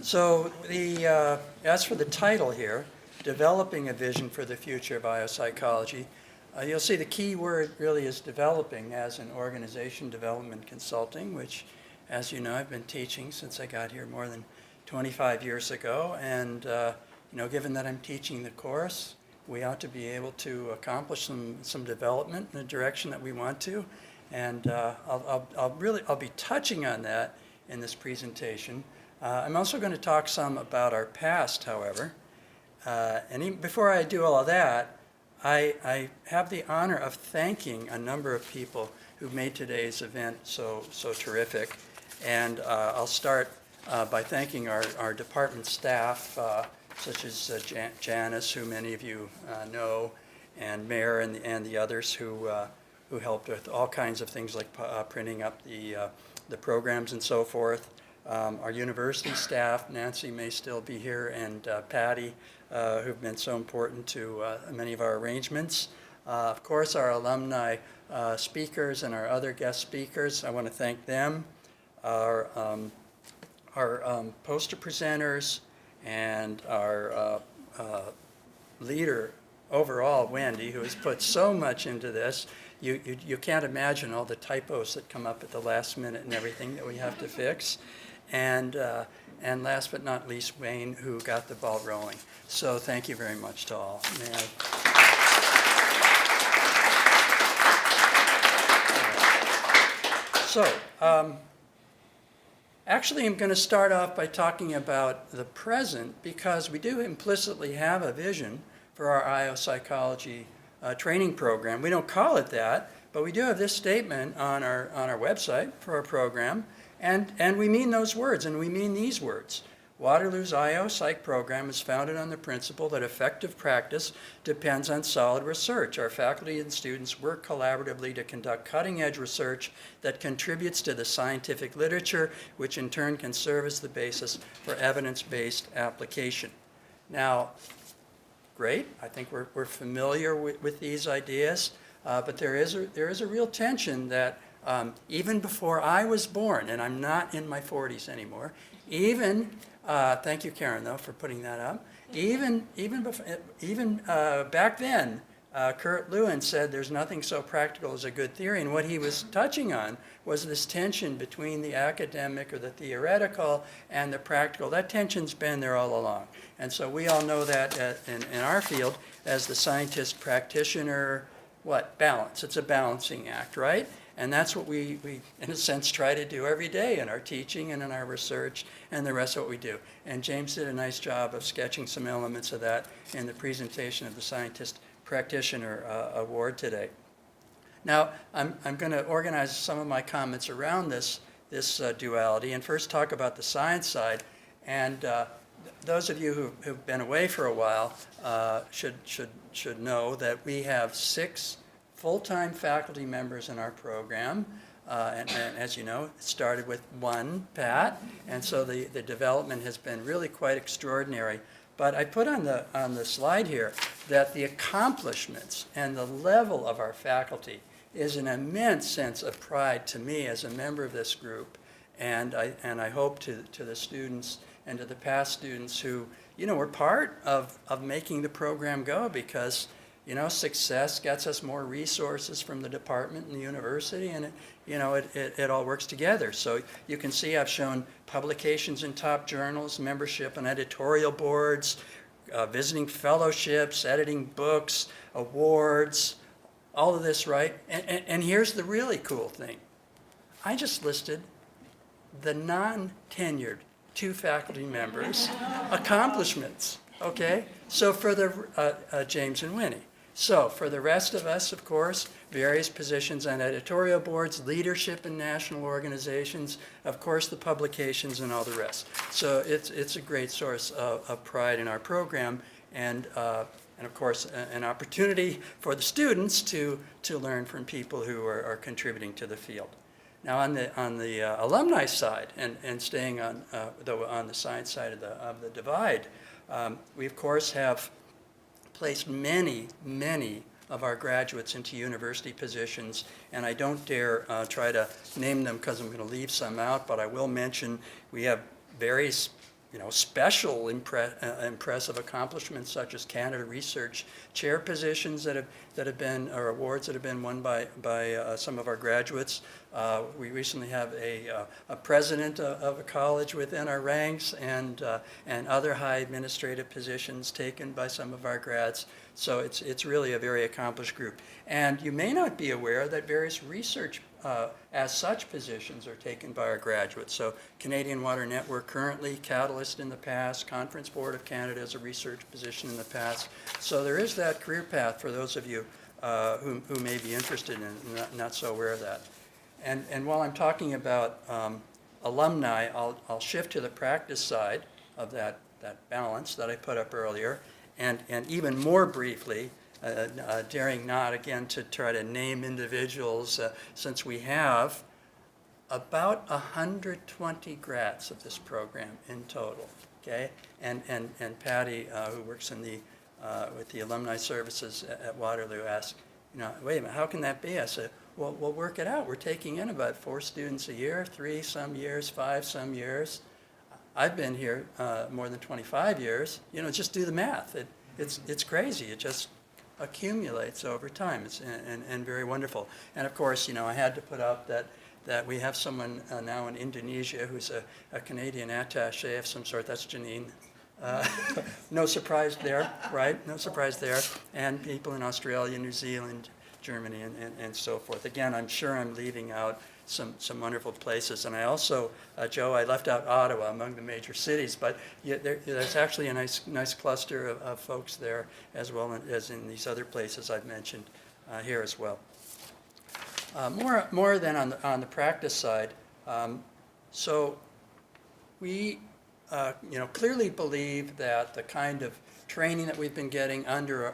So as for the title here, Developing a Vision for the Future of Biopsychology, you'll see the key word really is developing as an organization development consulting, which, as you know, I've been teaching since I got here more than 25 years ago. And given that I'm teaching the course, we ought to be able to accomplish some development in the direction that we want to. And I'll be touching on that in this presentation. I'm also going to talk some about our past, however. And even before I do all of that, I have the honor of thanking a number of people who've made today's event so terrific. And I'll start by thanking our department staff, such as Janice, who many of you know, and Mayor and the others who helped with all kinds of things like printing up the programs and so forth. Our university staff, Nancy may still be here, and Patty, who've been so important to many of our arrangements. Of course, our alumni speakers and our other guest speakers, I want to thank them. Our poster presenters and our leader overall, Wendy, who has put so much into this. You can't imagine all the typos that come up at the last minute and everything that we have to fix. And last but not least, Wayne, who got the ball rolling. So thank you very much to all. Actually, I'm going to start off by talking about the present, because we do implicitly have a vision for our IO psychology training program. We don't call it that, but we do have this statement on our website for our program. And we mean those words, and we mean these words. Waterloo's IO Psych program is founded on the principle that effective practice depends on solid research. Our faculty and students work collaboratively to conduct cutting-edge research that contributes to the scientific literature, which in turn can serve as the basis for evidence-based application. Now, great, I think we're familiar with these ideas, but there is a real tension that even before I was born, and I'm not in my 40s anymore, thank you, Karen, though, for putting that up. Even back then, Kurt Lewin said there's nothing so practical as a good theory, and what he was touching on was this tension between the academic or the theoretical and the practical. That tension's been there all along, and so we all know that in our field as the scientist practitioner. What? Balance. It's a balancing act, right? And that's what we, in a sense, try to do every day in our teaching and in our research and the rest of what we do. And James did a nice job of sketching some elements of that in the presentation of the Scientist Practitioner Award today. Now, I'm going to organize some of my comments around this duality and first talk about the science side. And those of you who've been away for a while should know that we have 6 full-time faculty members in our program, and as you know, it started with 1, Pat, and so the development has been really quite extraordinary. But I put on the slide here that the accomplishments and the level of our faculty is an immense sense of pride to me as a member of this group, and I hope to the students and to the past students who were part of making the program go, because success gets us more resources from the department and the university, and it all works together. So you can see I've shown publications in top journals, membership on editorial boards, visiting fellowships, editing books, awards, all of this, right? And here's the really cool thing. I just listed the non-tenured 2 faculty members' accomplishments, okay? So for the, James and Winnie. So for the rest of us, of course, various positions on editorial boards, leadership in national organizations, of course the publications and all the rest. So it's a great source of pride in our program, and of course an opportunity for the students to learn from people who are contributing to the field. Now on the alumni side, and staying on the science side of the divide, we of course have placed many of our graduates into university positions, and I don't dare try to name them because I'm going to leave some out, but I will mention we have various special impressive accomplishments such as Canada Research Chair positions that have been, or awards that have been won by some of our graduates. We recently have a president of a college within our ranks, and other high administrative positions taken by some of our grads. So it's really a very accomplished group. And you may not be aware that various research as such positions are taken by our graduates. So Canadian Water Network currently, Catalyst in the past, Conference Board of Canada as a research position in the past. So there is that career path for those of you who may be interested in and not so aware of that. And while I'm talking about alumni, I'll shift to the practice side of that balance that I put up earlier, and even more briefly, daring not again to try to name individuals, since we have about 120 grads of this program in total, okay? And Patty, who works in the with the alumni services at Waterloo, asked, wait a minute, how can that be? I said, well, we'll work it out. We're taking in about 4 students a year, 3 some years, 5 some years. I've been here more than 25 years. Just do the math. It's crazy. It just accumulates over time. It's and very wonderful. And of course, I had to put up that we have someone now in Indonesia who's a Canadian attaché of some sort. That's Janine. No surprise there, right? No surprise there. And people in Australia, New Zealand, Germany, and so forth. Again, I'm sure I'm leaving out some wonderful places. And I also, Joe, I left out Ottawa among the major cities, but there's actually a nice cluster of folks there, as well as in these other places I've mentioned here as well. More than on the practice side. So we clearly believe that the kind of training that we've been getting under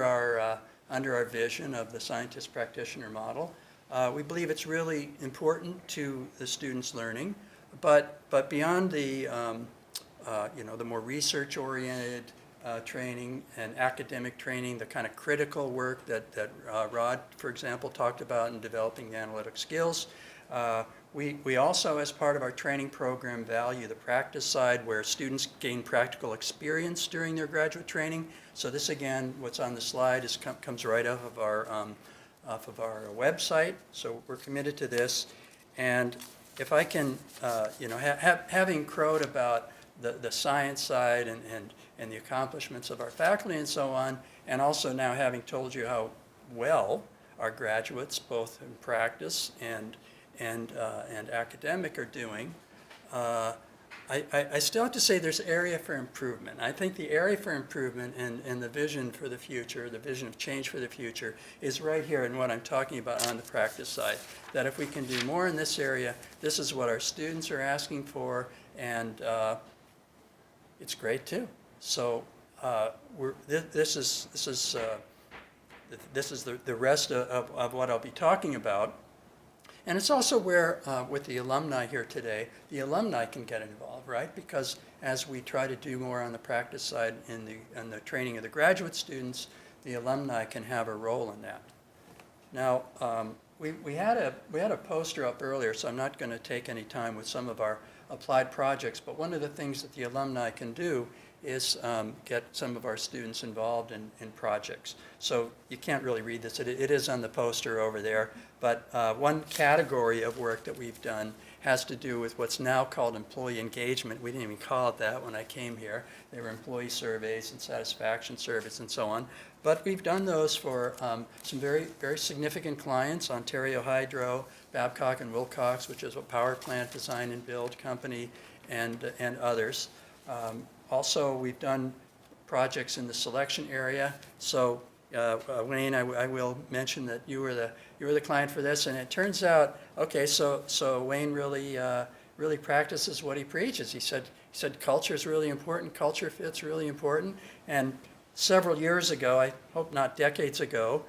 our vision of the scientist practitioner model, we believe it's really important to the students' learning, but beyond the the more research-oriented training and academic training, the kind of critical work that Rod, for example, talked about in developing the analytic skills. We also, as part of our training program, value the practice side, where students gain practical experience during their graduate training. So this, again, what's on the slide comes right off of our website. So we're committed to this. And if I can, having crowed about the science side and the accomplishments of our faculty and so on, and also now having told you how well our graduates, both in practice and academic, are doing, I still have to say there's area for improvement. I think the area for improvement and the vision for the future, the vision of change for the future, is right here in what I'm talking about on the practice side. That if we can do more in this area, this is what our students are asking for, and it's great too. So this is the rest of what I'll be talking about. And it's also where, with the alumni here today, the alumni can get involved, right? Because as we try to do more on the practice side in the training of the graduate students, the alumni can have a role in that. Now, we had a poster up earlier, so I'm not going to take any time with some of our applied projects, but one of the things that the alumni can do is get some of our students involved in projects. So you can't really read this. It is on the poster over there. But one category of work that we've done has to do with what's now called employee engagement. We didn't even call it that when I came here. They were employee surveys and satisfaction surveys and so on. But we've done those for some very, very significant clients: Ontario Hydro, Babcock and Wilcox, which is a power plant design and build company, and others. Also, we've done projects in the selection area. So, Wayne, I will mention that you were the client for this, and it turns out, okay, so Wayne really practices what he preaches. He said culture is really important, culture fit's really important, and several years ago, I hope not decades ago,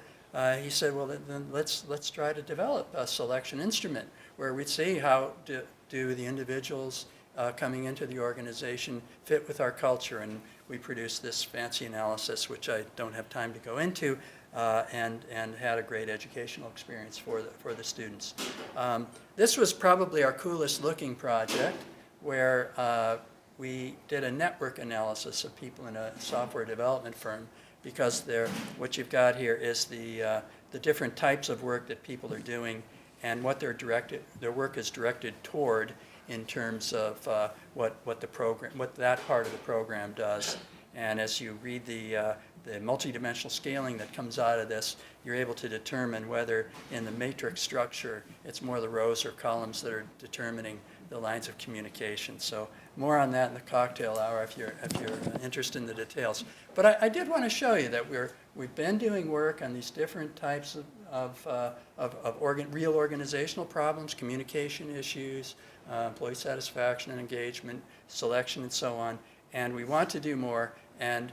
he said, well, then let's try to develop a selection instrument where we'd see how do the individuals coming into the organization fit with our culture. And we produced this fancy analysis, which I don't have time to go into, and had a great educational experience for the students. This was probably our coolest looking project. where we did a network analysis of people in a software development firm, because what you've got here is the different types of work that people are doing and what their work is directed toward in terms of what that part of the program does. And as you read the multidimensional scaling that comes out of this, you're able to determine whether in the matrix structure it's more the rows or columns that are determining the lines of communication. So more on that in the cocktail hour if you're interested in the details. But I did want to show you that we've been doing work on these different types of real organizational problems, communication issues, employee satisfaction and engagement, selection, and so on. And we want to do more, and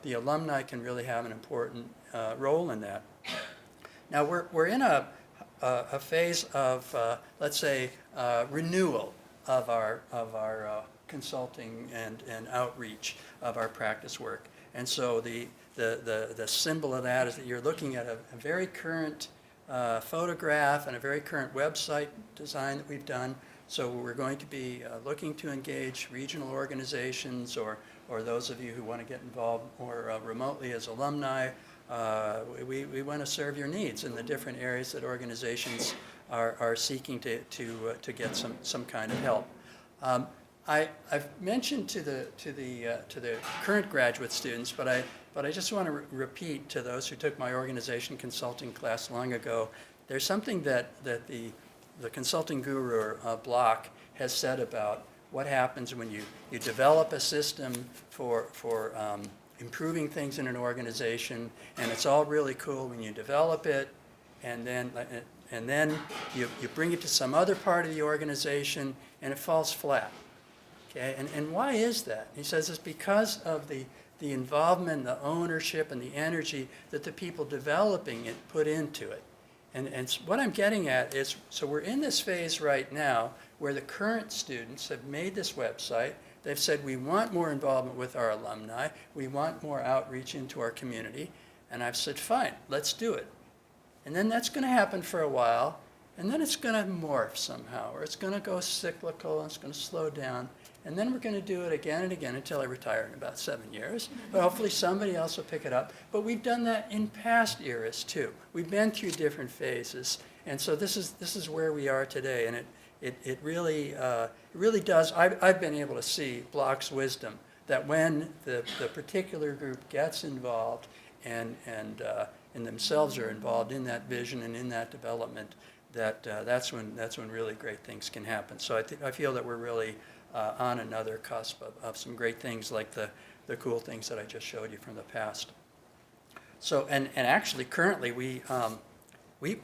the alumni can really have an important role in that. Now we're in a phase of let's say renewal of our consulting and outreach of our practice work. And so the symbol of that is that you're looking at a very current photograph and a very current website design that we've done. So we're going to be looking to engage regional organizations or those of you who want to get involved more remotely as alumni. We want to serve your needs in the different areas that organizations are seeking to get some kind of help. I've mentioned to the current graduate students, but I just want to repeat to those who took my organization consulting class long ago. There's something that the consulting guru Block has said about what happens when you develop a system for improving things in an organization, and it's all really cool when you develop it, and then you bring it to some other part of the organization and it falls flat. Okay, and why is that? He says it's because of the involvement, the ownership, and the energy that the people developing it put into it. And what I'm getting at is, so we're in this phase right now where the current students have made this website. They've said, we want more involvement with our alumni. We want more outreach into our community. And I've said, fine, let's do it. And then that's going to happen for a while. And then it's going to morph somehow, or it's going to go cyclical, and it's going to slow down. And then we're going to do it again and again until I retire in about 7 years. But hopefully somebody else will pick it up. But we've done that in past eras too. We've been through different phases. And so this is where we are today. And it really does. I've been able to see Block's wisdom that when the particular group gets involved and themselves are involved in that vision and in that development, that's when really great things can happen. So I feel that we're really on another cusp of some great things like the cool things that I just showed you from the past. So and actually currently we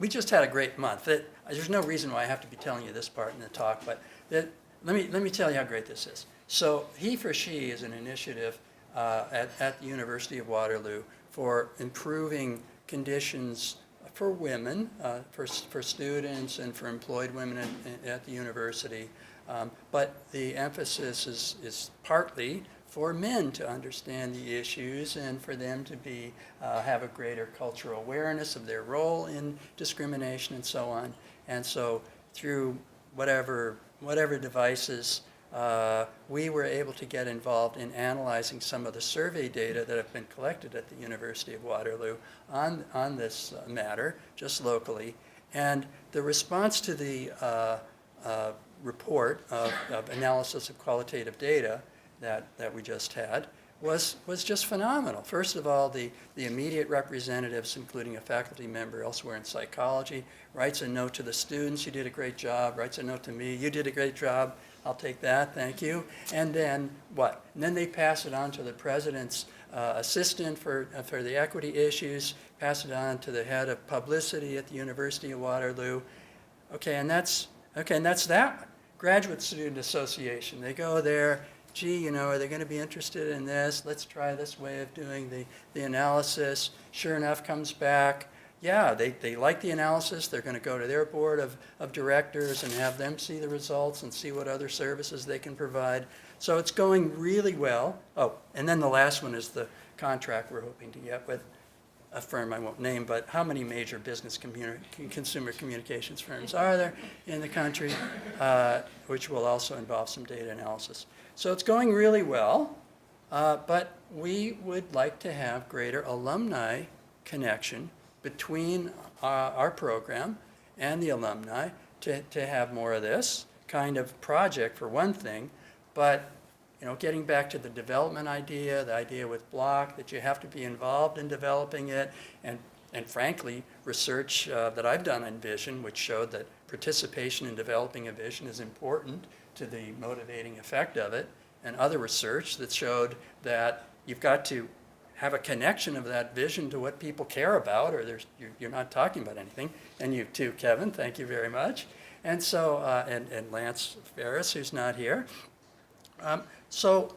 just had a great month. There's no reason why I have to be telling you this part in the talk, but let me tell you how great this is. So He for She is an initiative at the University of Waterloo for improving conditions for women, for students, and for employed women at the university. But the emphasis is partly for men to understand the issues and for them to have a greater cultural awareness of their role in discrimination and so on. And so through whatever devices, we were able to get involved in analyzing some of the survey data that have been collected at the University of Waterloo on this matter, just locally. And the response to the report of analysis of qualitative data that we just had was just phenomenal. First of all, the immediate representatives, including a faculty member elsewhere in psychology, writes a note to the students, you did a great job, writes a note to me, you did a great job, I'll take that, thank you. And then what? And then they pass it on to the president's assistant for the equity issues, pass it on to the head of publicity at the University of Waterloo. And that's that. Graduate Student Association, they go there, gee, are they going to be interested in this? Let's try this way of doing the analysis. Sure enough, comes back. Yeah, they like the analysis. They're going to go to their board of directors and have them see the results and see what other services they can provide. So it's going really well. Oh, and then the last one is the contract we're hoping to get with a firm I won't name, but how many major business consumer communications firms are there in the country, which will also involve some data analysis. So it's going really well, but we would like to have greater alumni connection between our program and the alumni to have more of this kind of project for one thing, but getting back to the development idea, the idea with Block, that you have to be involved in developing it, and frankly, research that I've done on vision, which showed that participation in developing a vision is important to the motivating effect of it, and other research that showed that you've got to have a connection of that vision to what people care about, or you're not talking about anything. And you too, Kevin, thank you very much. And so, and Lance Ferris, who's not here. So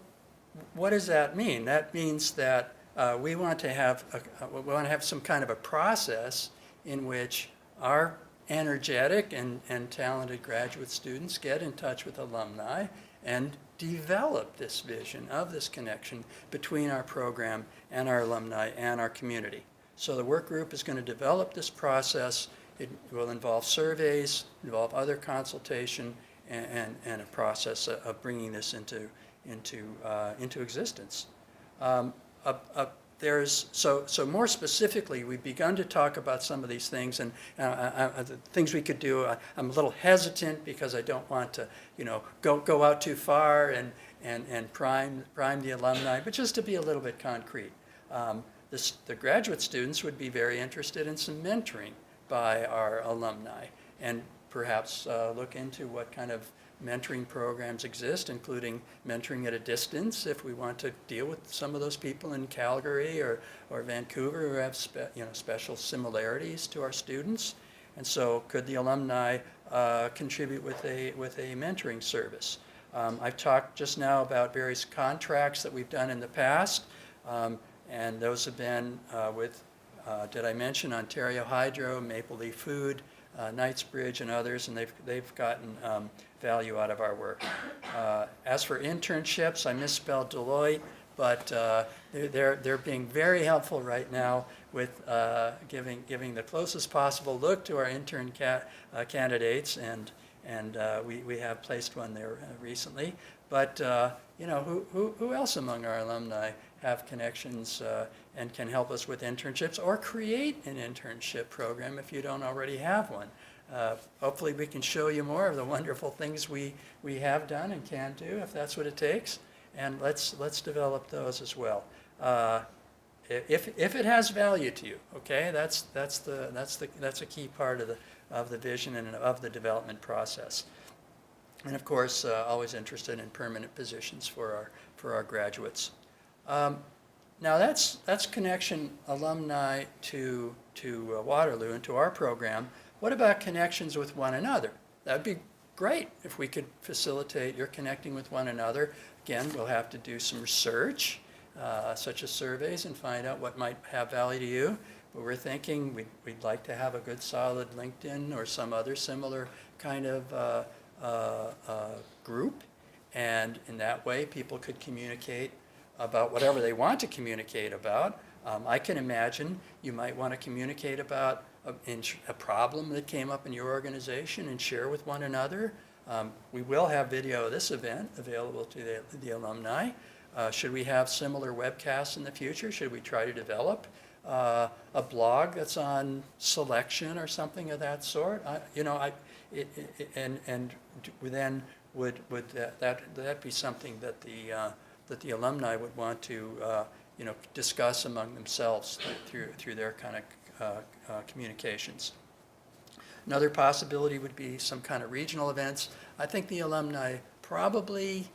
what does that mean? That means that we want to have some kind of a process in which our energetic and talented graduate students get in touch with alumni and develop this vision of this connection between our program and our alumni and our community. So the work group is going to develop this process. It will involve surveys, involve other consultation, and a process of bringing this into existence. So more specifically, we've begun to talk about some of these things, and the things we could do. I'm a little hesitant because I don't want to, go out too far and prime the alumni, but just to be a little bit concrete. The graduate students would be very interested in some mentoring by our alumni, and perhaps look into what kind of mentoring programs exist, including mentoring at a distance if we want to deal with some of those people in Calgary or Vancouver who have special similarities to our students. And so could the alumni contribute with a mentoring service? I've talked just now about various contracts that we've done in the past, and those have been with, did I mention Ontario Hydro, Maple Leaf Food, Knightsbridge, and others, and they've gotten value out of our work. As for internships, I misspelled Deloitte, but they're being very helpful right now with giving the closest possible look to our intern candidates, and we have placed one there recently. But who else among our alumni have connections and can help us with internships, or create an internship program if you don't already have one? Hopefully we can show you more of the wonderful things we have done and can do, if that's what it takes, and let's develop those as well. If it has value to you, okay, that's a key part of the vision and of the development process. And of course, always interested in permanent positions for our graduates. Now that's connection alumni to Waterloo and to our program. What about connections with one another? That'd be great if we could facilitate your connecting with one another. Again, we'll have to do some research, such as surveys, and find out what might have value to you. But we're thinking we'd like to have a good solid LinkedIn or some other similar kind of group, and in that way people could communicate about whatever they want to communicate about. I can imagine you might want to communicate about a problem that came up in your organization and share with one another. We will have video of this event available to the alumni. Should we have similar webcasts in the future? Should we try to develop a blog that's on selection or something of that sort? And then would that be something that the alumni would want to discuss among themselves through their kind of communications? Another possibility would be some kind of regional events. I think the alumni probably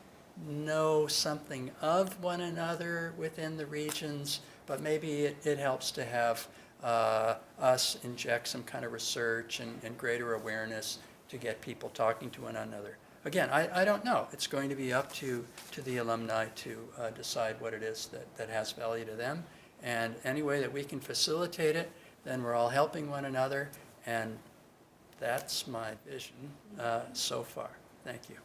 know something of one another within the regions, but maybe it helps to have us inject some kind of research and greater awareness to get people talking to one another. Again, I don't know. It's going to be up to the alumni to decide what it is that has value to them. And any way that we can facilitate it, then we're all helping one another. And that's my vision so far. Thank you.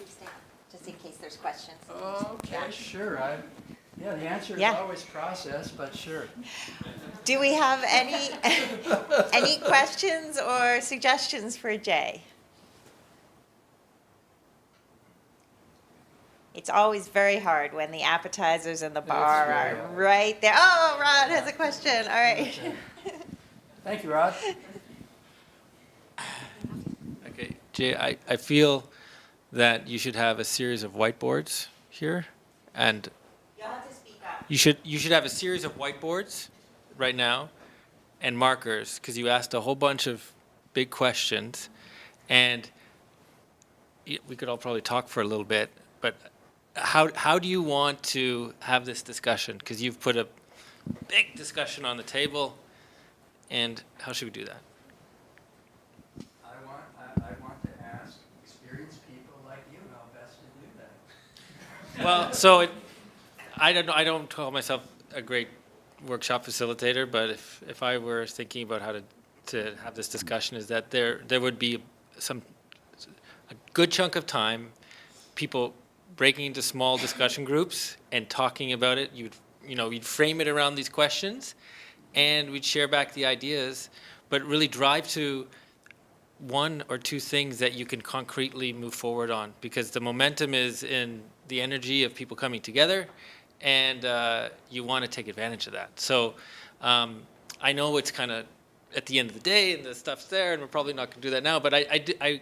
Please stand, just in case there's questions. Sure, yeah, the answer is Yeah. always process, but sure. Do we have any questions or suggestions for Jay? It's always very hard when the appetizers and the bar very are hard. right there. Oh, Rod has a question. All right. Okay. Thank you, Rod. Okay, Jay, I feel that you should have a series of whiteboards here, and You'll have to speak up. you should have a series of whiteboards right now and markers, because you asked a whole bunch of big questions, and we could all probably talk for a little bit, but how do you want to have this discussion? Because you've put a big discussion on the table, and how should we do that? I want to ask experienced people like you how best to do that. Well, so I don't call myself a great workshop facilitator, but if I were thinking about how to have this discussion, is that there would be a good chunk of time, people breaking into small discussion groups and talking about it. You'd frame it around these questions, and we'd share back the ideas, but really drive to one or two things that you can concretely move forward on, because the momentum is in the energy of people coming together, and you want to take advantage of that. So I know it's kind of at the end of the day and the stuff's there, and we're probably not going to do that now, but I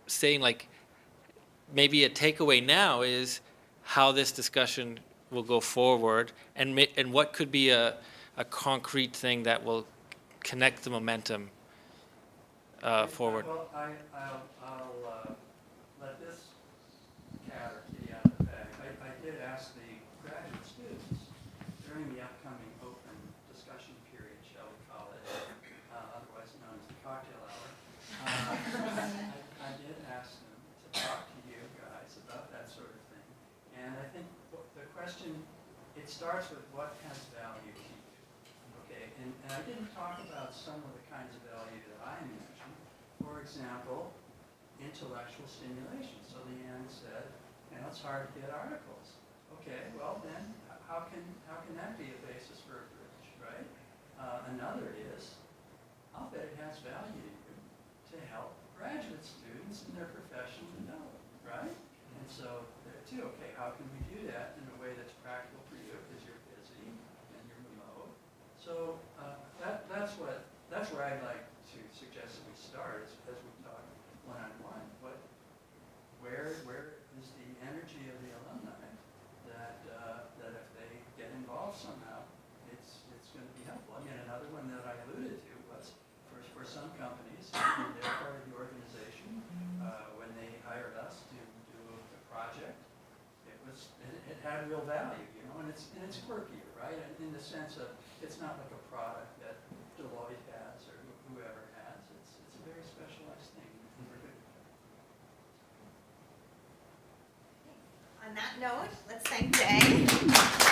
saying, like, maybe a takeaway now is how this discussion will go forward, and what could be a concrete thing that will connect the momentum forward. Well, I'll let this cat or kitty out of the bag. I did ask the graduate students during the upcoming open discussion period, shall we call it, otherwise known as the cocktail hour. I did ask them to talk to you guys about that sort of thing. And I think the question, it starts with what has value to you. Okay, and I didn't talk about some of the kinds of value that I mentioned. For example, intellectual stimulation. So Leanne said, it's hard to get articles. Okay, well then, how can that be a basis for a bridge, right? Another is, I'll bet it has value to you to help graduate students in their profession develop, right? And so there too, okay, how can we do that in a way that's practical for you because you're busy and you're remote? So that's where I'd like to suggest that we start as we talk one-on-one. Where is the energy of the alumni that if they get involved somehow, it's going to be helpful. I mean, another one that I alluded to was for some companies, when they're part of the organization, when they hired us to do a project, it had real value, and it's quirkier, right? In the sense of it's not like a product that Deloitte has or whoever has. It's a very specialized thing. On that note, let's thank Jay.